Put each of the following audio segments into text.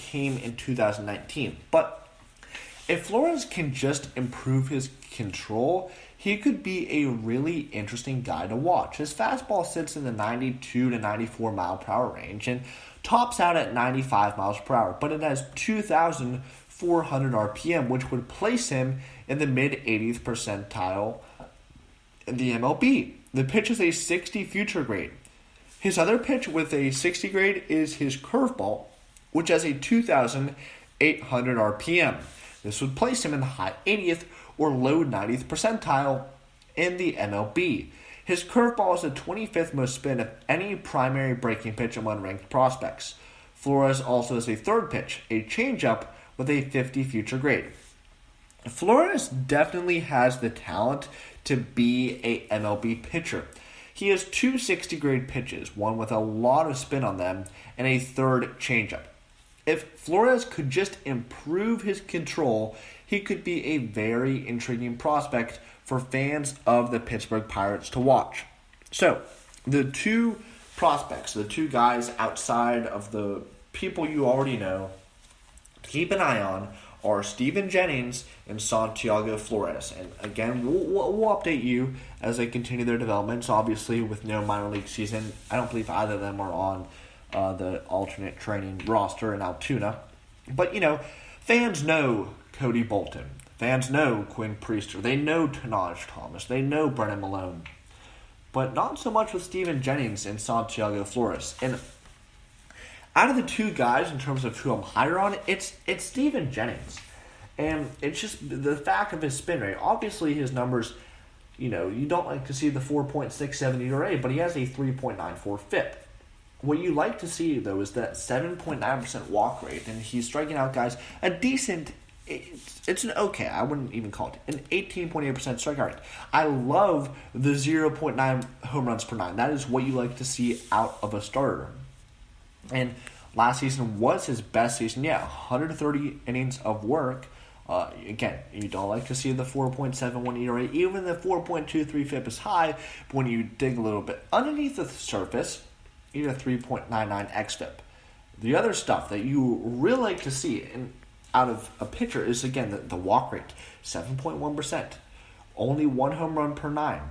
came in 2019. But if Flores can just improve his control, he could be a really interesting guy to watch. His fastball sits in the 92 to 94 mile per hour range and tops out at 95 miles per hour, but it has 2,400 RPM, which would place him in the mid-80th percentile in the MLB. The pitch is a 60 future grade. His other pitch with a 60 grade is his curveball, which has a 2,800 RPM. This would place him in the high 80th or low 90th percentile in the MLB. His curveball is the 25th most spin of any primary breaking pitch among ranked prospects. Flores also has a third pitch, a changeup with a 50 future grade. Flores definitely has the talent to be a MLB pitcher. He has two 60 grade pitches, one with a lot of spin on them, and a third changeup. If Flores could just improve his control, he could be a very intriguing prospect for fans of the Pittsburgh Pirates to watch. So, the two prospects, the two guys outside of the people you already know, to keep an eye on are Steven Jennings and Santiago Flores. And again, we'll update you as they continue their developments. Obviously, with no minor league season, I don't believe either of them are on the alternate training roster in Altoona. But, fans know Cody Bolton. Fans know Quinn Priester. They know Tanaj Thomas. They know Brennan Malone. But not so much with Steven Jennings and Santiago Flores. And out of the two guys, in terms of who I'm higher on, it's Steven Jennings. And it's just the fact of his spin rate. Obviously, his numbers, you don't like to see the 4.67 ERA, but he has a 3.94 FIP. What you like to see, though, is that 7.9% walk rate, and he's striking out guys a decent. It's an okay, I wouldn't even call it an 18.8% strikeout rate. I love the 0.9 home runs per nine. That is what you like to see out of a starter. And last season was his best season. 130 innings of work. Again, you don't like to see the 4.71 ERA. Even the 4.23 FIP is high, but when you dig a little bit underneath the surface, you get a 3.99 xFIP. The other stuff that you really like to see out of a pitcher is, again, the walk rate, 7.1%. Only one home run per nine.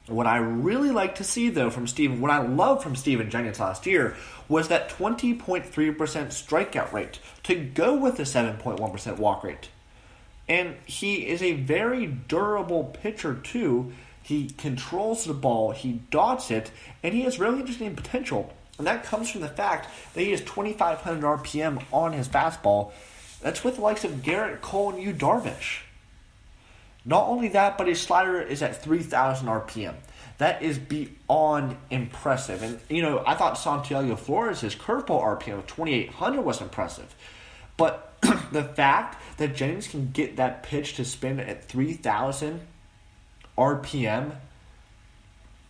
What I really like to see, though, what I loved from Steven Jennings last year was that 20.3% strikeout rate to go with the 7.1% walk rate. And he is a very durable pitcher, too. He controls the ball, he dots it, and he has really interesting potential. And that comes from the fact that he has 2,500 RPM on his fastball. That's with the likes of Garrett Cole and Yu Darvish. Not only that, but his slider is at 3,000 RPM. That is beyond impressive. And, I thought Santiago Flores, his curveball RPM of 2,800 was impressive. But the fact that Jennings can get that pitch to spin at 3,000 RPM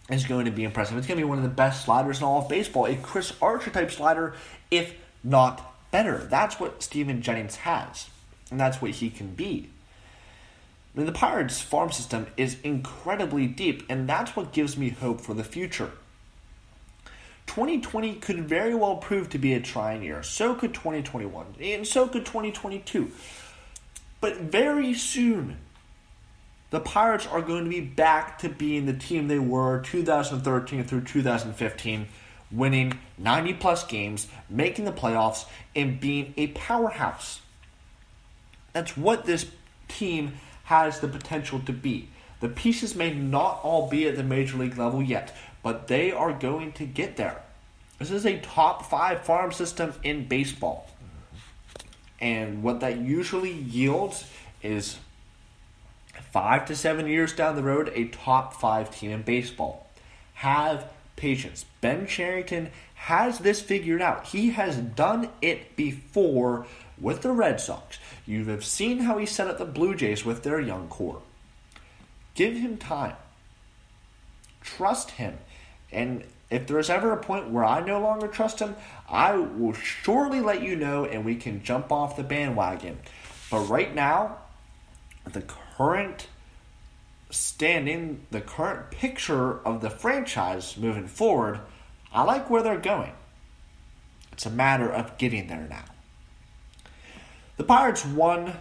is going to be impressive. It's going to be one of the best sliders in all of baseball. A Chris Archer type slider, if not better. That's what Steven Jennings has. And that's what he can be. The Pirates' farm system is incredibly deep, and that's what gives me hope for the future. 2020 could very well prove to be a trying year. So could 2021, and so could 2022. But very soon, the Pirates are going to be back to being the team they were 2013 through 2015, winning 90-plus games, making the playoffs, and being a powerhouse. That's what this team has the potential to be. The pieces may not all be at the major league level yet, but they are going to get there. This is a top 5 farm system in baseball. And what that usually yields is 5 to 7 years down the road, a top 5 team in baseball. Have patience. Ben Cherington has this figured out. He has done it before with the Red Sox. You have seen how he set up the Blue Jays with their young core. Give him time. Trust him. And if there's ever a point where I no longer trust him, I will surely let you know and we can jump off the bandwagon. But right now, the current standing, the current picture of the franchise moving forward, I like where they're going. It's a matter of getting there now. The Pirates won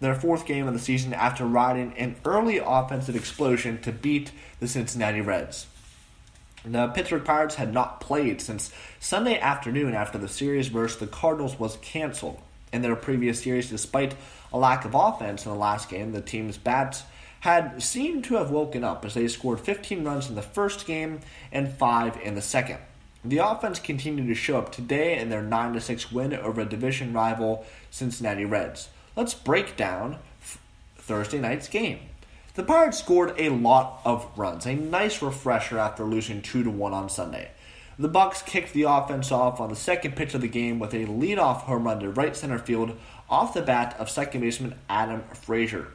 their fourth game of the season after riding an early offensive explosion to beat the Cincinnati Reds. The Pittsburgh Pirates had not played since Sunday afternoon after the series versus the Cardinals was canceled. In their previous series, despite a lack of offense in the last game, the team's bats had seemed to have woken up as they scored 15 runs in the first game and 5 in the second. The offense continued to show up today in their 9-6 win over division rival Cincinnati Reds. Let's break down Thursday night's game. The Pirates scored a lot of runs, a nice refresher after losing 2-1 on Sunday. The Bucs kicked the offense off on the second pitch of the game with a leadoff home run to right center field off the bat of second baseman Adam Frazier.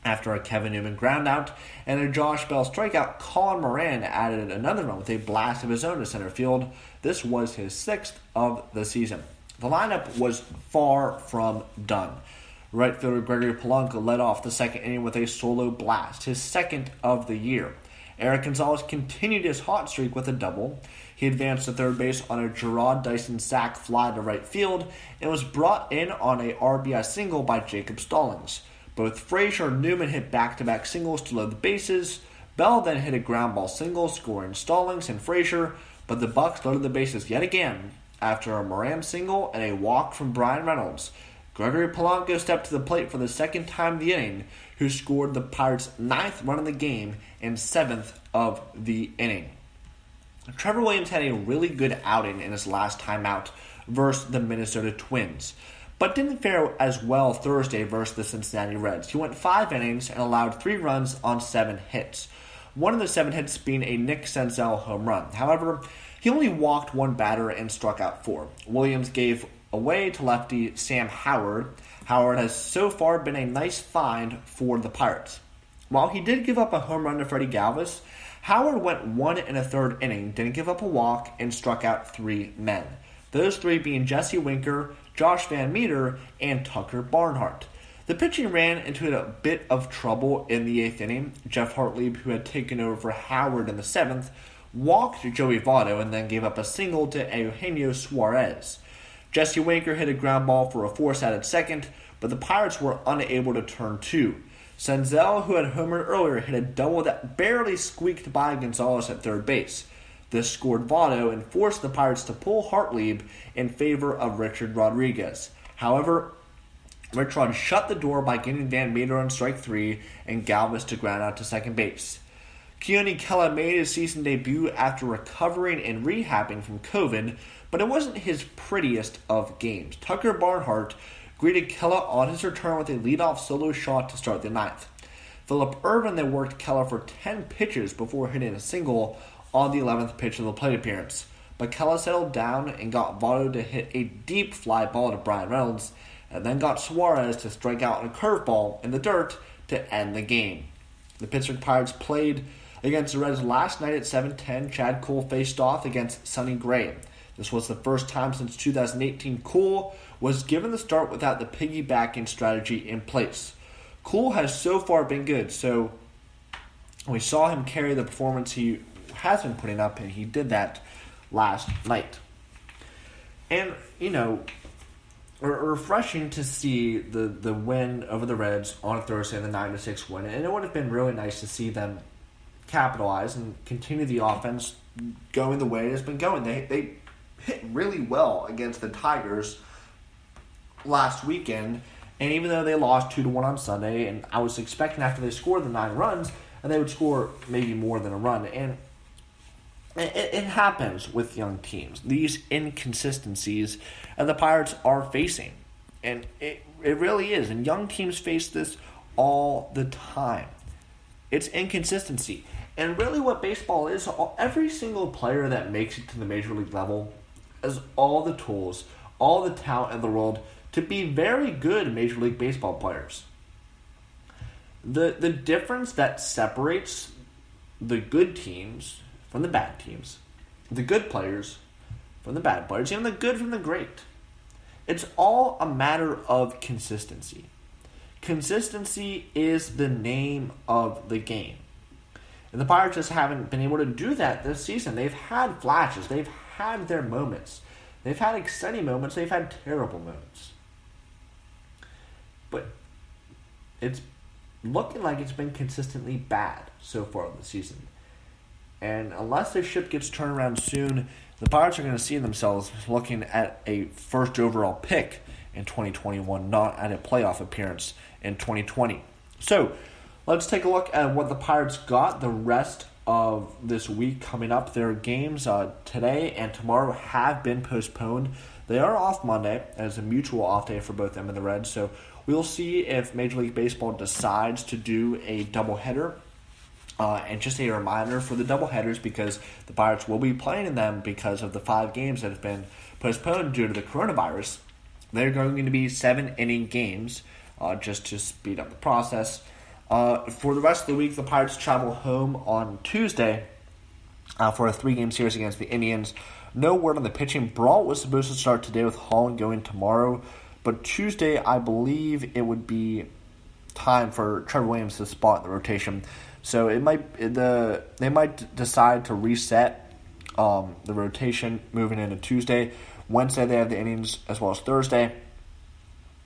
After a Kevin Newman groundout and a Josh Bell strikeout, Colin Moran added another run with a blast of his own to center field. This was his 6th of the season. The lineup was far from done. Right fielder Gregory Polanco led off the second inning with a solo blast, his 2nd of the year. Eric Gonzalez continued his hot streak with a double. He advanced to third base on a Gerard Dyson sac fly to right field and was brought in on a RBI single by Jacob Stallings. Both Frazier and Newman hit back-to-back singles to load the bases. Bell then hit a ground ball single, scoring Stallings and Frazier, but the Bucs loaded the bases yet again after a Moran single and a walk from Brian Reynolds. Gregory Polanco stepped to the plate for the second time of the inning, who scored the Pirates' 9th run of the game and 7th of the inning. Trevor Williams had a really good outing in his last time out versus the Minnesota Twins, but didn't fare as well Thursday versus the Cincinnati Reds. He went 5 innings and allowed 3 runs on 7 hits. One of the 7 hits being a Nick Senzel home run. However, he only walked 1 batter and struck out 4. Williams gave away to lefty Sam Howard. Howard has so far been a nice find for the Pirates. While he did give up a home run to Freddie Galvis, Howard went 1 1/3 inning, didn't give up a walk, and struck out 3 men. Those 3 being Jesse Winker, Josh Van Meter, and Tucker Barnhart. The pitching ran into a bit of trouble in the 8th inning. Jeff Hartlieb, who had taken over for Howard in the 7th, walked Joey Votto and then gave up a single to Eugenio Suarez. Jesse Winker hit a ground ball for a force-out at second, but the Pirates were unable to turn 2. Senzel, who had homered earlier, hit a double that barely squeaked by Gonzalez at third base. This scored Votto and forced the Pirates to pull Hartlieb in favor of Richard Rodriguez. However, Richard shut the door by getting Van Meter on strike 3 and Galvis to ground out to second base. Keone Kela made his season debut after recovering and rehabbing from COVID, but it wasn't his prettiest of games. Tucker Barnhart greeted Kela on his return with a leadoff solo shot to start the 9th. Philip Ervin then worked Kela for 10 pitches before hitting a single on the 11th pitch of the plate appearance. But Kela settled down and got Votto to hit a deep fly ball to Brian Reynolds, and then got Suarez to strike out on a curveball in the dirt to end the game. The Pittsburgh Pirates played against the Reds last night at 7:10. Chad Cole faced off against Sonny Gray. This was the first time since 2018 Cole was given the start without the piggybacking strategy in place. Cole has so far been good, so we saw him carry the performance he has been putting up, and he did that last night. And, refreshing to see the win over the Reds on Thursday in the 9-6 win, and it would have been really nice to see them capitalize and continue the offense going the way it has been going. They hit really well against the Tigers last weekend, and even though they lost 2-1 on Sunday, and I was expecting after they scored the 9 runs, and they would score maybe more than a run, and it happens with young teams. These inconsistencies that the Pirates are facing, and it really is, and young teams face this all the time. It's inconsistency. And really what baseball is, every single player that makes it to the major league level has all the tools, all the talent in the world to be very good Major League Baseball players. The difference that separates the good teams from the bad teams, the good players from the bad players, even the good from the great, it's all a matter of consistency. Consistency is the name of the game. And the Pirates just haven't been able to do that this season. They've had flashes. They've had their moments. They've had exciting moments. They've had terrible moments. it's looking like it's been consistently bad so far this season. And unless the ship gets turned around soon, the Pirates are going to see themselves looking at a first overall pick in 2021, not at a playoff appearance in 2020. So, let's take a look at what the Pirates got the rest of this week coming up. Their games today and tomorrow have been postponed. They are off Monday as a mutual off day for both them and the Reds. So we'll see if Major League Baseball decides to do a doubleheader. And just a reminder for the doubleheaders, because the Pirates will be playing in them because of the 5 games that have been postponed due to the coronavirus. They're going to be 7-inning games just to speed up the process. For the rest of the week, the Pirates travel home on Tuesday for a 3-game series against the Indians. No word on the pitching. Brault was supposed to start today with Holland going tomorrow, but Tuesday, I believe it would be time for Trevor Williams to spot in the rotation. So they might decide to reset the rotation moving into Tuesday. Wednesday they have the Indians as well as Thursday.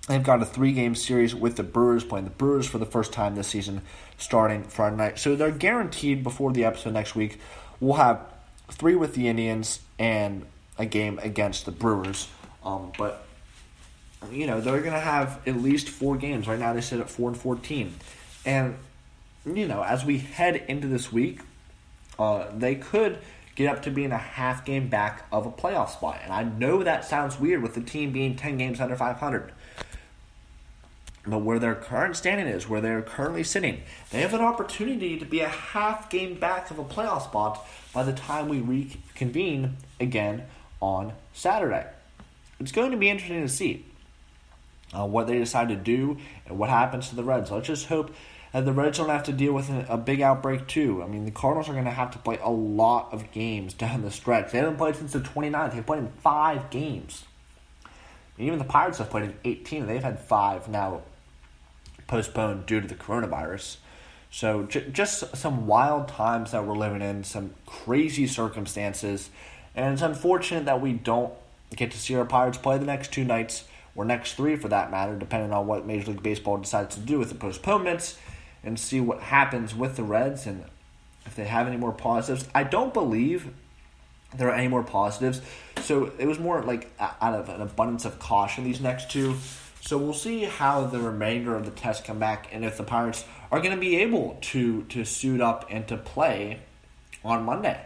They've got a 3-game series with the Brewers, playing the Brewers for the first time this season, starting Friday night. So they're guaranteed before the episode next week, we'll have 3 with the Indians and a game against the Brewers. But they're going to have at least 4 games. Right now they sit at 4-14. And as we head into this week, they could get up to being a half game back of a playoff spot. And I know that sounds weird with the team being 10 games under 500. But where their current standing is, where they're currently sitting, they have an opportunity to be a half game back of a playoff spot by the time we reconvene again on Saturday. It's going to be interesting to see what they decide to do and what happens to the Reds. Let's just hope the Reds don't have to deal with a big outbreak too. I mean, the Cardinals are going to have to play a lot of games down the stretch. They haven't played since the 29th. They've played in 5 games. And even the Pirates have played in 18. They've had 5 now postponed due to the coronavirus. So just some wild times that we're living in, some crazy circumstances. And it's unfortunate that we don't get to see our Pirates play the next 2 nights, or next 3 for that matter, depending on what Major League Baseball decides to do with the postponements, and see what happens with the Reds and if they have any more positives. I don't believe there are any more positives, so it was more like out of an abundance of caution these next 2. So we'll see how the remainder of the tests come back and if the Pirates are going to be able to suit up and to play on Monday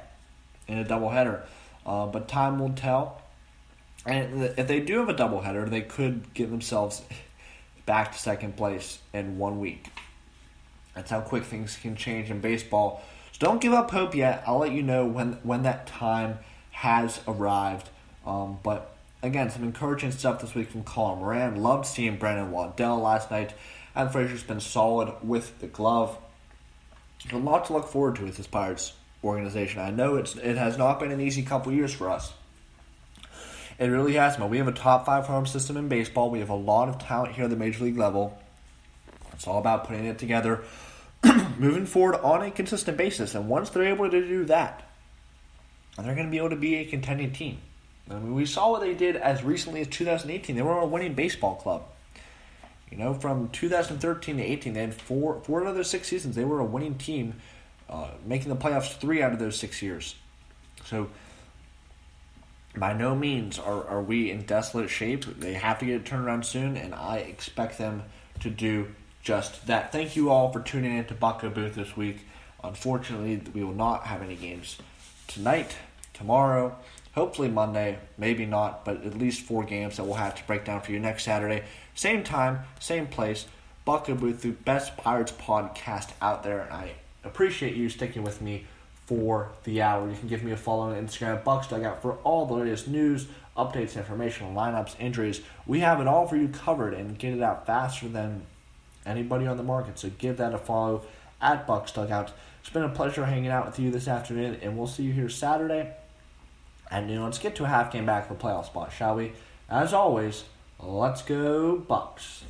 in a doubleheader. But time will tell. And if they do have a doubleheader, they could get themselves back to second place in 1 week. That's how quick things can change in baseball. So don't give up hope yet. I'll let you know when that time has arrived. But again, some encouraging stuff this week from Colin Moran. Loved seeing Brandon Waddell last night. And Frazier's been solid with the glove. A lot to look forward to with this Pirates organization. I know it has not been an easy couple years for us. It really hasn't. We have a top 5 farm system in baseball. We have a lot of talent here at the Major League level. It's all about putting it together, moving forward on a consistent basis. And once they're able to do that, they're going to be able to be a contending team. I mean, we saw what they did as recently as 2018. They were a winning baseball club. From 2013 to 18, they had 4 out of those 6 seasons. They were a winning team, making the playoffs 3 out of those 6 years. So, by no means are we in desolate shape. They have to get it turned around soon, and I expect them to do just that. Thank you all for tuning in to Bucco-booth this week. Unfortunately, we will not have any games tonight, tomorrow, hopefully Monday, maybe not, but at least 4 games that we'll have to break down for you next Saturday. Same time, same place, Bucco-booth, the best Pirates podcast out there, and I appreciate you sticking with me for the hour. You can give me a follow on Instagram, Bucks Dugout, for all the latest news, updates, information, lineups, injuries. We have it all for you covered and get it out faster than anybody on the market. So give that a follow at Bucks Dugout. It's been a pleasure hanging out with you this afternoon, and we'll see you here Saturday at noon. Let's get to a half game back of the playoff spot, shall we? As always, let's go Bucks.